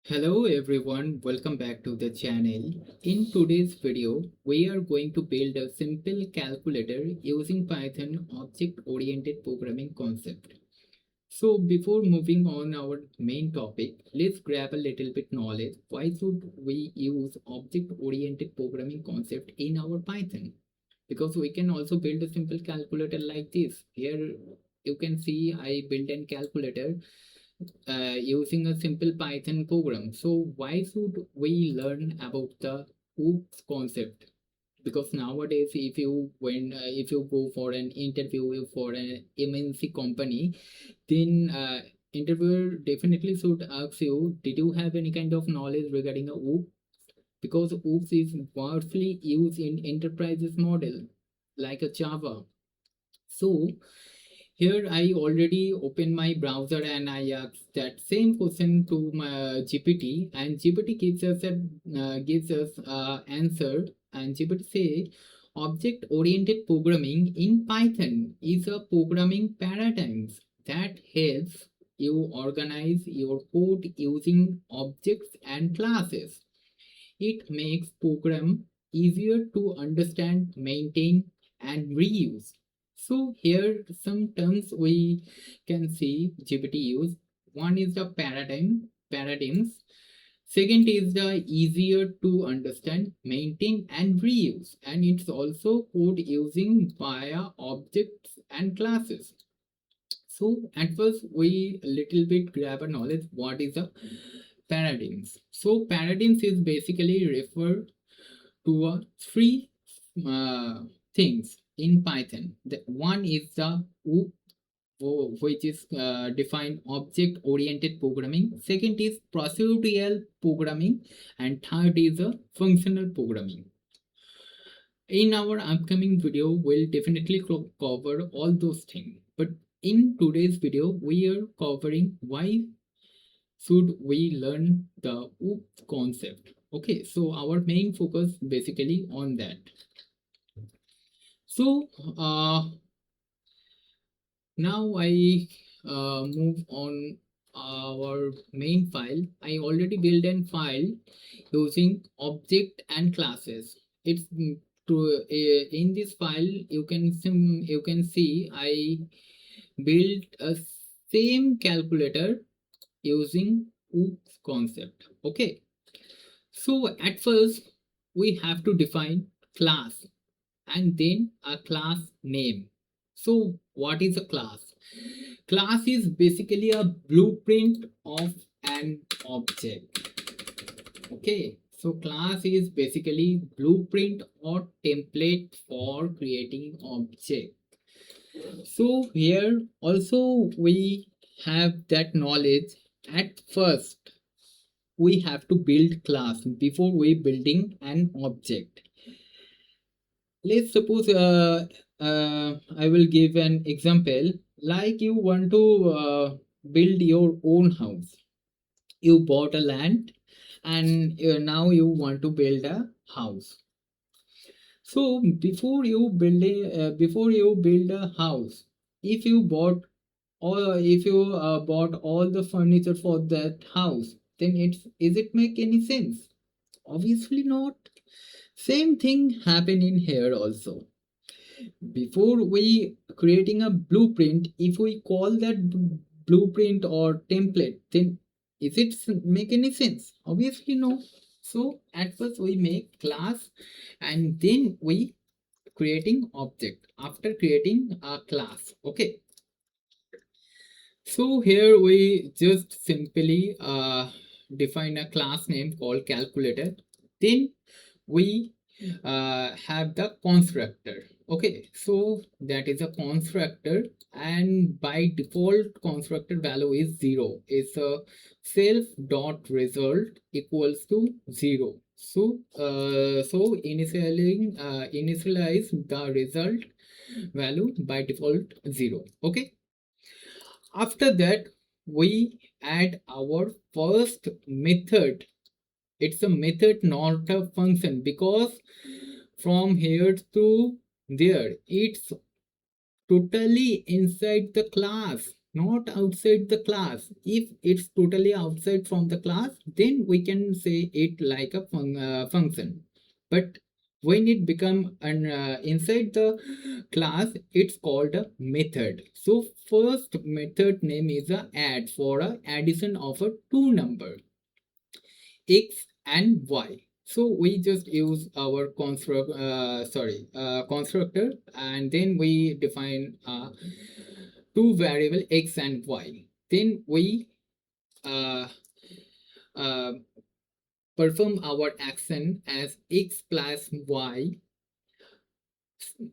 Hello everyone, welcome back to the channel. In today's video, we are going to build a simple calculator using Python object-oriented programming concept. So before moving on our main topic, let's grab a little bit knowledge. Why should we use object-oriented programming concept in our Python? Because we can also build a simple calculator like this. Here you can see I built a calculator using a simple Python program. So why should we learn about the OOPS concept? Because nowadays, if you go for an interview for an MNC company, then interviewer definitely should ask you, did you have any kind of knowledge regarding a OOPS? Because OOPS is vastly used in enterprises model like a Java. So here I already open my browser and I ask that same question to my GPT, and GPT gives us answer, and GPT say object oriented programming in Python is a programming paradigm that helps you organize your code using objects and classes. It makes program easier to understand, maintain, and reuse. So here some terms we can see GPT use. One is the paradigms. Second is the easier to understand, maintain, and reuse. And it's also code using via objects and classes. So at first we little bit grab a knowledge what is a paradigms. So paradigms is basically refer to three uh, things in Python. The one is the OOP, which is defined object oriented programming. Second is procedural programming, and third is functional programming. In our upcoming video, we'll definitely cover all those things. But in today's video, we are covering why should we learn the OOP concept. Okay, so our main focus basically on that. So now I move on our main file. I already built a file using object and classes. It's to in this file you can see I built a same calculator using OOPS concept. Okay, so at first we have to define class and then a class name. So what is a class? Class is basically a blueprint of an object. Okay, so class is basically blueprint or template for creating object. So here also we have that knowledge. At first we have to build class before we building an object. Let's suppose I will give an example. Like you want to build your own house. You bought a land and now you want to build a house. So before you build a house, if you bought or if you bought all the furniture for that house, then is it make any sense? Obviously not. Same thing happen in here also. Before we creating a blueprint, if we call that blueprint or template, then is it make any sense? Obviously no. So at first we make class and then we creating object after creating a class. Okay, so here we just simply define a class name called calculator. Then we have the constructor. Okay, so that is a constructor, and by default constructor value is 0. It's a self dot result equals to 0. So initialize the result value by default 0. Okay, after that we add our first method. It's a method, not a function, because from here to there it's totally inside the class. not outside the class. If it's totally outside from the class, then we can say it like a function. But when it become inside the class, it's called a method. So first method name is a add for a addition of a two number x and y. So we just use our constructor, and then we define two variable x and y. Then we uh, uh, perform our action as x plus y.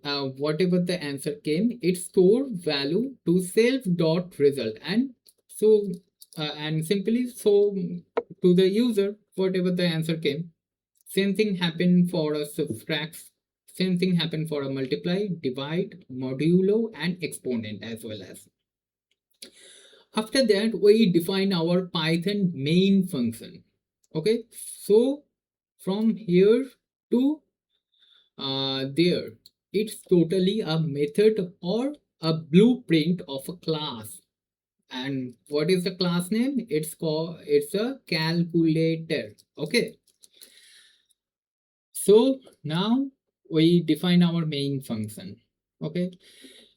Whatever the answer came, it store value to self dot result, and so and simply so to the user whatever the answer came. Same thing happened for a subtract. Same thing happened for a multiply, divide, modulo, and exponent as well as. After that, we define our Python main function. Okay, so from here to there, it's totally a method or a blueprint of a class. And what is the class name? It's a calculator. Okay. So now we define our main function. Okay.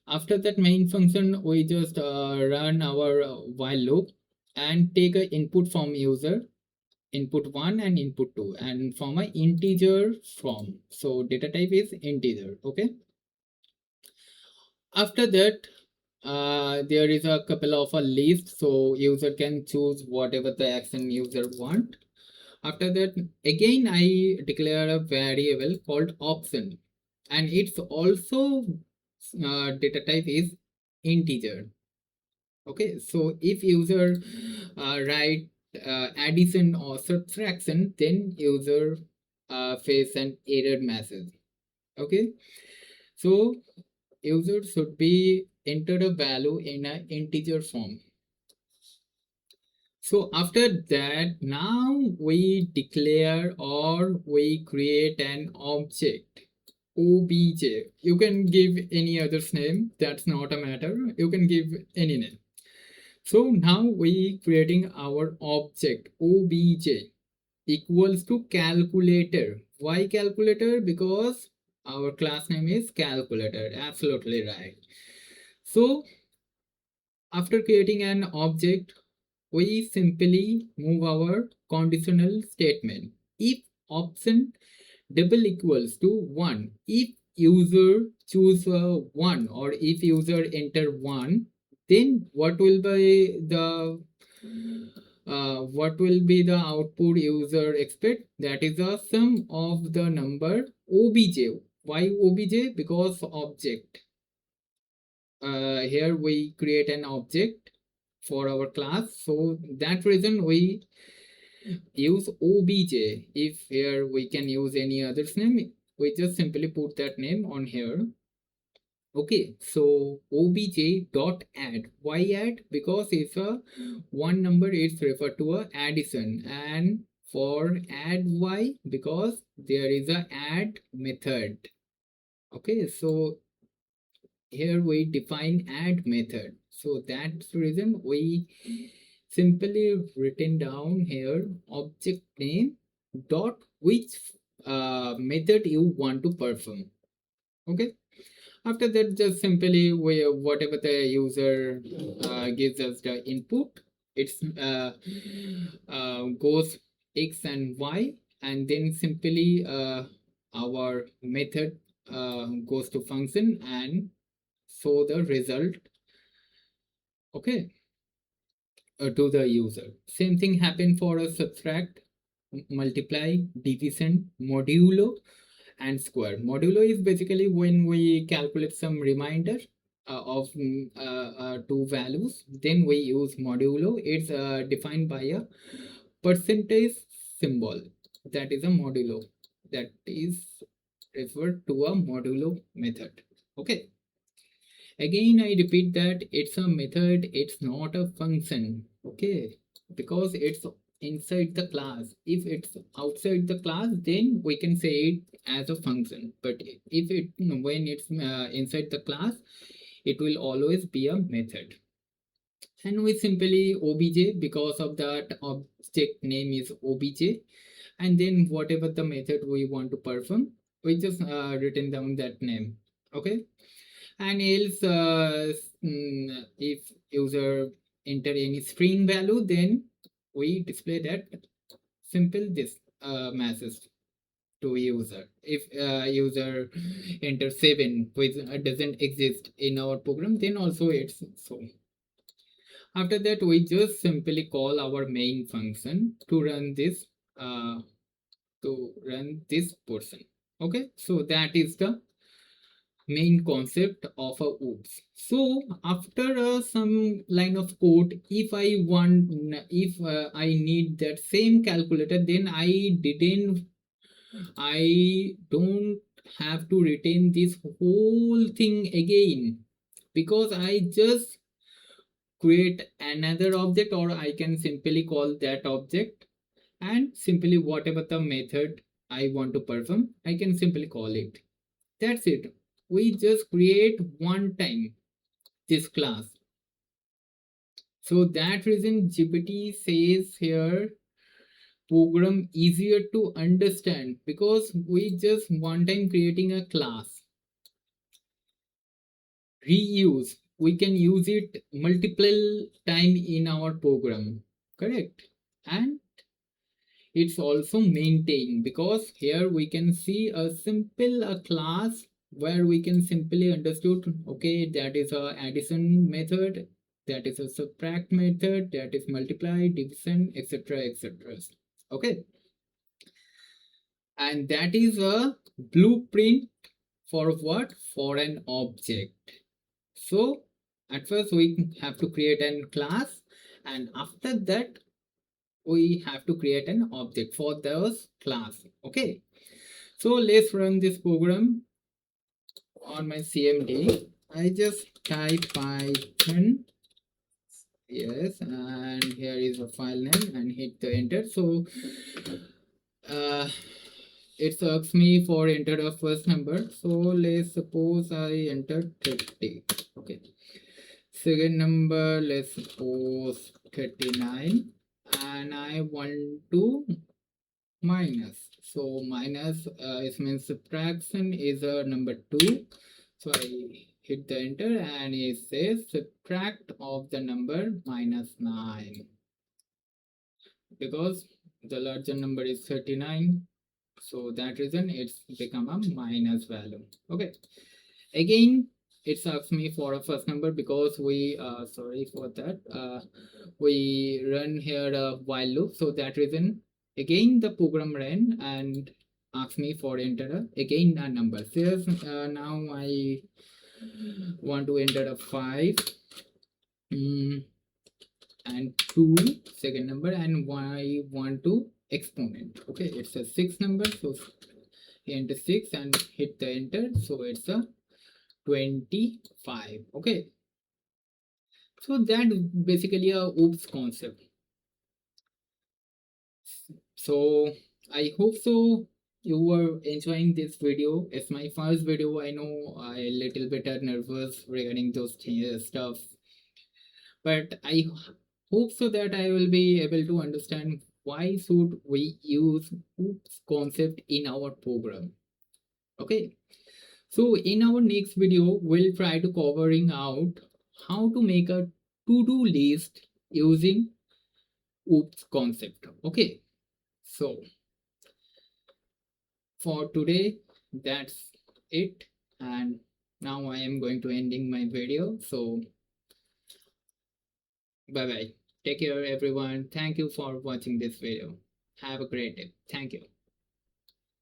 After that main function, we just run our while loop and take a input from user, input 1 and input 2, and from an integer from. So data type is integer. Okay. After that, there is a couple of a list, so user can choose whatever the action user want. After that, again I declare a variable called option, and it's also data type is integer. Okay, so if user write addition or subtraction, then user face an error message. Okay, so user should be enter a value in an integer form. So after that, now we declare or we create an object obj. You can give any other name, that's not a matter. You can give any name. So now we creating our object obj equals to calculator. Why calculator? Because our class name is calculator. Absolutely right. So after creating an object, we simply move our conditional statement. If option double equals to 1, if user choose 1 or if user enter 1, then what will be the output user expect? That is the sum of the number obj. Why obj? Because object. Here we create an object for our class, so that reason we use obj. If here we can use any other name, we just simply put that name on here. Okay, so obj dot add. Why add? Because if a one number is referred to a addition, and for add y, because there is a add method. Okay, so here we define add method. So that's the reason we simply written down here object name dot which method you want to perform. Okay. After that, just simply we whatever the user gives us the input, it's goes x and y, and then simply our method goes to function and show the result. Okay, to the user. Same thing happen for a subtract, multiply, division, modulo, and square. Modulo is basically when we calculate some remainder of two values, then we use modulo. It's defined by a percentage symbol. That is a modulo. That is referred to a modulo method. Okay. Again, I repeat that it's a method, it's not a function. Okay, because it's inside the class. If it's outside the class, then we can say it as a function. But if it when it's inside the class, it will always be a method. and we simply obj, because of that object name is obj, and then whatever the method we want to perform, we just written down that name. Okay, and else if user enter any string value, then we display that simple this message to user. If user enter 7 which doesn't exist in our program, then also it's so. After that, we just simply call our main function to run this portion. Okay, so that is the main concept of a oops. So after some line of code, if I need that same calculator, then I don't have to retain this whole thing again, because I just create another object, or I can simply call that object, and simply whatever the method I want to perform, I can simply call it. That's it. We just create one time this class. So that reason GPT says here program easier to understand, because we just one time creating a class. Reuse, we can use it multiple time in our program, correct? And it's also maintained, because here we can see a simple class where we can simply understood, okay, that is a addition method, that is a subtract method, that is multiply, division, etc, etc. Okay, and that is a blueprint for what? For an object. So at first we have to create a class, and after that we have to create an object for those class. Okay, so let's run this program on my CMD. I just type Python, yes, and here is a file name, and hit the enter. So it asks me for enter a first number, so let's suppose I enter 30. Okay, second number, let's suppose 39, and I want to minus. So minus it means subtraction is a number 2. So I hit the enter, and it says subtract of the number -9, because the larger number is 39. So that reason it's become a minus value. Okay, again it asks me for a first number, because we sorry for that, we run here a while loop. So that reason again the program ran and asked me for enter again a number. Says now I want to enter a 5 and 2 second number, and I want to exponent. Okay, it's a 6 number, so enter 6 and hit the enter, so it's a 25. Okay, so that basically a oops concept. So I hope so you were enjoying this video. It's my first video. I know I a little bit nervous regarding those stuff, but I hope so that I will be able to understand why should we use oops concept in our program. Okay, so in our next video we'll try to covering out how to make a to-do list using oops concept. Okay, so for today that's it, and now I am going to ending my video. So bye bye, take care everyone, thank you for watching this video, have a great day, thank you.